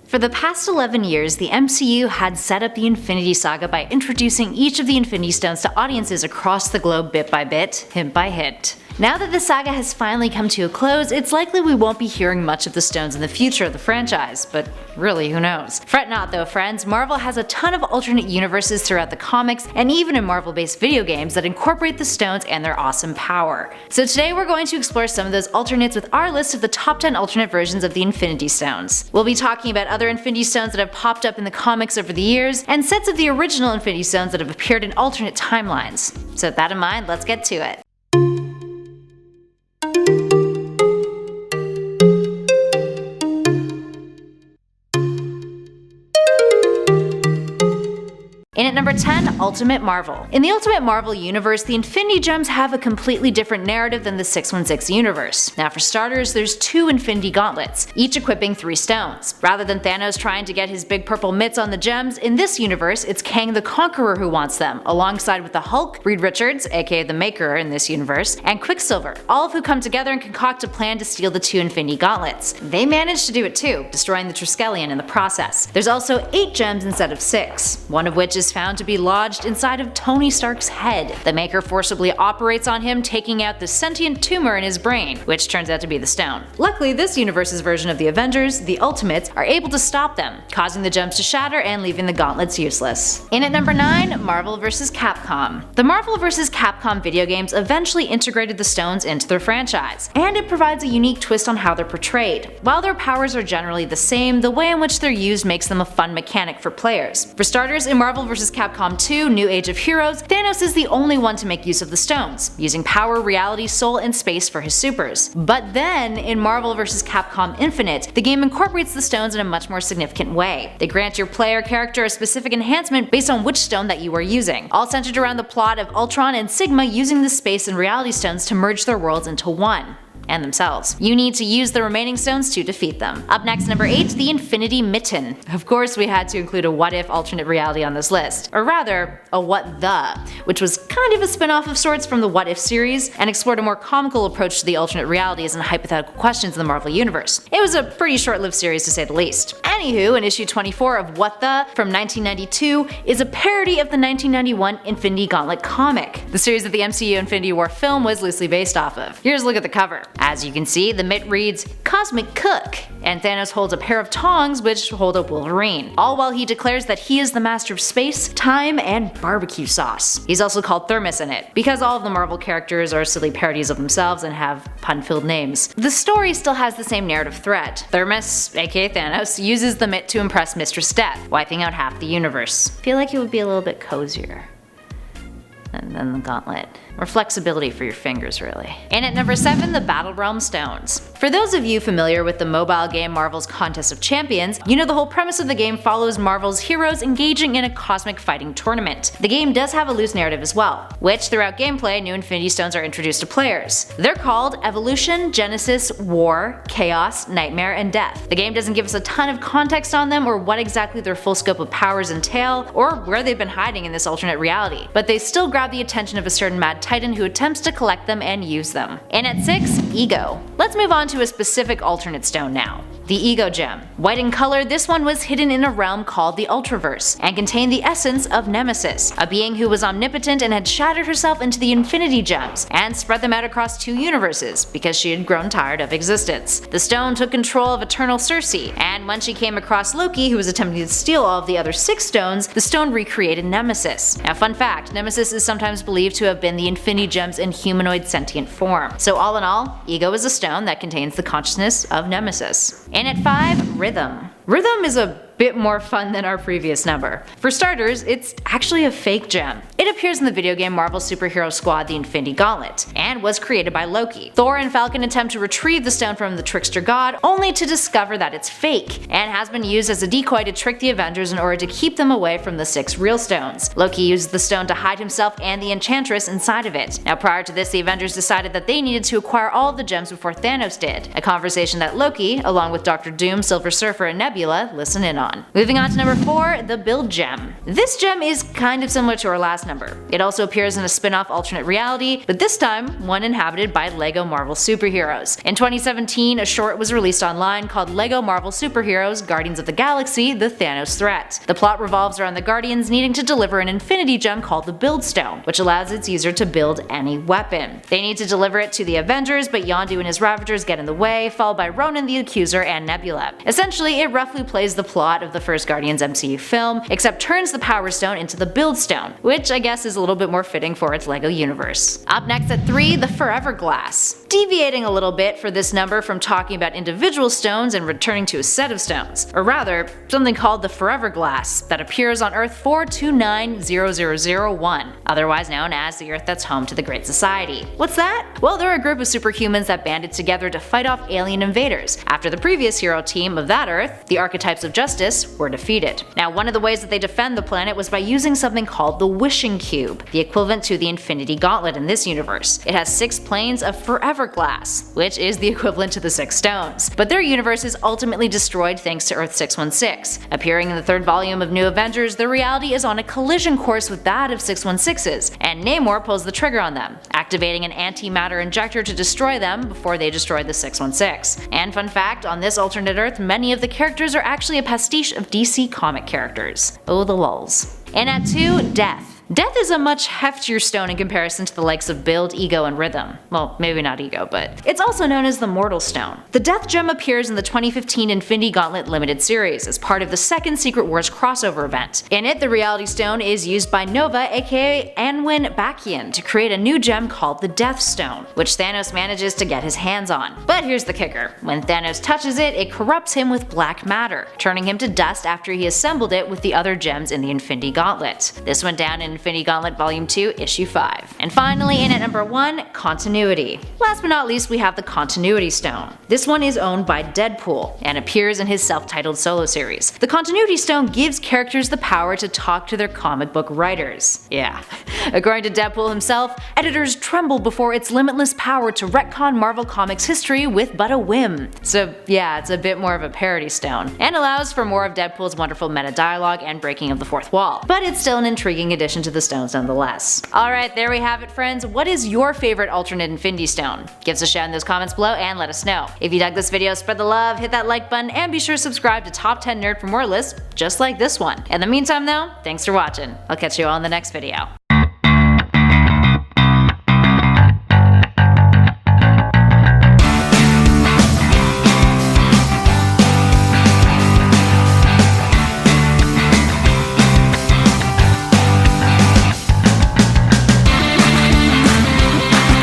For the past 11 years, the MCU had set up the Infinity Saga by introducing each of the Infinity Stones to audiences across the globe bit by bit, hint by hint. Now that the saga has finally come to a close, it's likely we won't be hearing much of the stones in the future of the franchise, but really, who knows? Fret not though, friends, Marvel has a ton of alternate universes throughout the comics and even in Marvel-based video games that incorporate the stones and their awesome power. So today we're going to explore some of those alternates with our list of the top 10 alternate versions of the Infinity Stones. We'll be talking about other Infinity Stones that have popped up in the comics over the years, and sets of the original Infinity Stones that have appeared in alternate timelines. So with that in mind, let's get to it. In at number 10, Ultimate Marvel. In the Ultimate Marvel universe, the Infinity Gems have a completely different narrative than the 616 universe. Now for starters, there's 2 Infinity Gauntlets, each equipping 3 stones. Rather than Thanos trying to get his big purple mitts on the gems, in this universe it's Kang the Conqueror who wants them, alongside with the Hulk, Reed Richards, aka the Maker in this universe, and Quicksilver, all of who come together and concoct a plan to steal the 2 Infinity Gauntlets. They manage to do it too, destroying the Triskelion in the process. There's also 8 gems instead of 6, one of which is found to be lodged inside of Tony Stark's head. The Maker forcibly operates on him, taking out the sentient tumor in his brain, which turns out to be the stone. Luckily, this universe's version of the Avengers, the Ultimates, are able to stop them, causing the gems to shatter and leaving the gauntlets useless. In at number 9, Marvel vs. Capcom. The Marvel vs. Capcom video games eventually integrated the stones into their franchise, and it provides a unique twist on how they're portrayed. While their powers are generally the same, the way in which they're used makes them a fun mechanic for players. For starters, in Marvel vs. Capcom 2 New Age of Heroes, Thanos is the only one to make use of the stones, using power, reality, soul, and space for his supers. But then, in Marvel vs. Capcom Infinite, the game incorporates the stones in a much more significant way. They grant your player character a specific enhancement based on which stone that you are using, all centered around the plot of Ultron and Sigma using the space and reality stones to merge their worlds into one. And themselves. You need to use the remaining stones to defeat them. Up next, number 8, the Infinity Mitten. Of course, we had to include a what if alternate reality on this list, or rather, a what the, which was kind of a spin-off of sorts from the What If series, and explored a more comical approach to the alternate realities and hypothetical questions in the Marvel Universe. It was a pretty short-lived series to say the least. Anywho, in issue 24 of What The from 1992 is a parody of the 1991 Infinity Gauntlet comic, the series that the MCU Infinity War film was loosely based off of. Here's a look at the cover. As you can see, the mitt reads, "Cosmic Cook," and Thanos holds a pair of tongs which hold up Wolverine, all while he declares that he is the master of space, time, and barbecue sauce. He's also called Thermos in it, because all of the Marvel characters are silly parodies of themselves and have pun-filled names. The story still has the same narrative thread. Thermos, aka Thanos, uses the mitt to impress Mistress Death, wiping out half the universe. Feel like it would be a little bit cozier than the gauntlet. Or flexibility for your fingers, really. And at number 7, the BATTLEREALM Stones. For those of you familiar with the mobile game Marvel's Contest of Champions, you know the whole premise of the game follows Marvel's heroes engaging in a cosmic fighting tournament. The game does have a loose narrative as well, which throughout gameplay, new Infinity Stones are introduced to players. They're called Evolution, Genesis, War, Chaos, Nightmare, and Death. The game doesn't give us a ton of context on them or what exactly their full scope of powers entail, or where they've been hiding in this alternate reality, but they still grab the attention of a certain mad titan who attempts to collect them and use them. And at 6, Ego. Let's move on to a specific alternate stone now. The Ego Gem. White in color, this one was hidden in a realm called the Ultraverse, and contained the essence of Nemesis, a being who was omnipotent and had shattered herself into the Infinity Gems, and spread them out across 2 universes, because she had grown tired of existence. The stone took control of Eternal Circe, and when she came across Loki, who was attempting to steal all of the other 6 stones, the stone recreated Nemesis. Now fun fact, Nemesis is sometimes believed to have been the Infinity Gems in humanoid sentient form. So all in all, Ego is a stone that contains the consciousness of Nemesis. And at 5, Rhythm. Rhythm is a bit more fun than our previous number. For starters, it's actually a fake gem. It appears in the video game Marvel Superhero Squad The Infinity Gauntlet, and was created by Loki. Thor and Falcon attempt to retrieve the stone from the trickster god, only to discover that it's fake, and has been used as a decoy to trick the Avengers in order to keep them away from the 6 real stones. Loki uses the stone to hide himself and the Enchantress inside of it. Now prior to this, the Avengers decided that they needed to acquire all of the gems before Thanos did, a conversation that Loki, along with Dr. Doom, Silver Surfer, and Nebula, listen in on. on. Moving on to number 4, the Build Gem. This gem is kind of similar to our last number. It also appears in a spin-off alternate reality, but this time one inhabited by LEGO Marvel superheroes. In 2017, a short was released online called LEGO Marvel Superheroes Guardians of the Galaxy: The Thanos Threat. The plot revolves around the Guardians needing to deliver an Infinity Gem called the Build Stone, which allows its user to build any weapon. They need to deliver it to the Avengers, but Yondu and his Ravagers get in the way, followed by Ronan the Accuser and Nebula. Essentially, it roughly plays the plot of the first Guardians MCU film, except turns the Power Stone into the Build Stone, which I guess is a little bit more fitting for its LEGO universe. Up next at 3, the Forever Glass. Deviating a little bit for this number from talking about individual stones and returning to a set of stones, or rather, something called the Forever Glass that appears on Earth 4290001, otherwise known as the Earth that's home to the Great Society. What's that? Well, they're a group of superhumans that banded together to fight off alien invaders after the previous hero team of that Earth, the Archetypes of Justice, were defeated. Now, one of the ways that they defend the planet was by using something called the Wishing Cube, the equivalent to the Infinity Gauntlet in this universe. It has 6 planes of Forever Glass, which is the equivalent to the 6 stones. But their universe is ultimately destroyed thanks to Earth 616. Appearing in the 3rd volume of New Avengers, their reality is on a collision course with that of 616's, and Namor pulls the trigger on them, activating an antimatter injector to destroy them before they destroy the 616. And fun fact, on this alternate Earth, many of the characters are actually a pastiche of DC comic characters. Oh, the lulz. And at 2, Death. Death is a much heftier stone in comparison to the likes of Build, Ego, and Rhythm. Well, maybe not Ego, but it's also known as the Mortal Stone. The Death Gem appears in the 2015 Infinity Gauntlet Limited Series as part of the second Secret Wars crossover event. In it, the Reality Stone is used by Nova, aka Anwin Bakian, to create a new gem called the Death Stone, which Thanos manages to get his hands on. But here's the kicker: when Thanos touches it, it corrupts him with black matter, turning him to dust after he assembled it with the other gems in the Infinity Gauntlet. This went down in Infinity Gauntlet Volume 2, Issue 5. And finally, in at number 1, Continuity. Last but not least, we have the Continuity Stone. This one is owned by Deadpool and appears in his self-titled solo series. The Continuity Stone gives characters the power to talk to their comic book writers. Yeah. According to Deadpool himself, editors tremble before its limitless power to retcon Marvel Comics history with but a whim. So yeah, it's a bit more of a parody stone, and allows for more of Deadpool's wonderful meta dialogue and breaking of the fourth wall. But it's still an intriguing addition to the stones nonetheless. Alright, there we have it, friends. What is your favorite alternate Infinity Stone? Give us a shout in those comments below and let us know. If you dug this video, spread the love, hit that like button, and be sure to subscribe to Top 10 Nerd for more lists just like this one. In the meantime though, thanks for watching. I'll catch you all in the next video.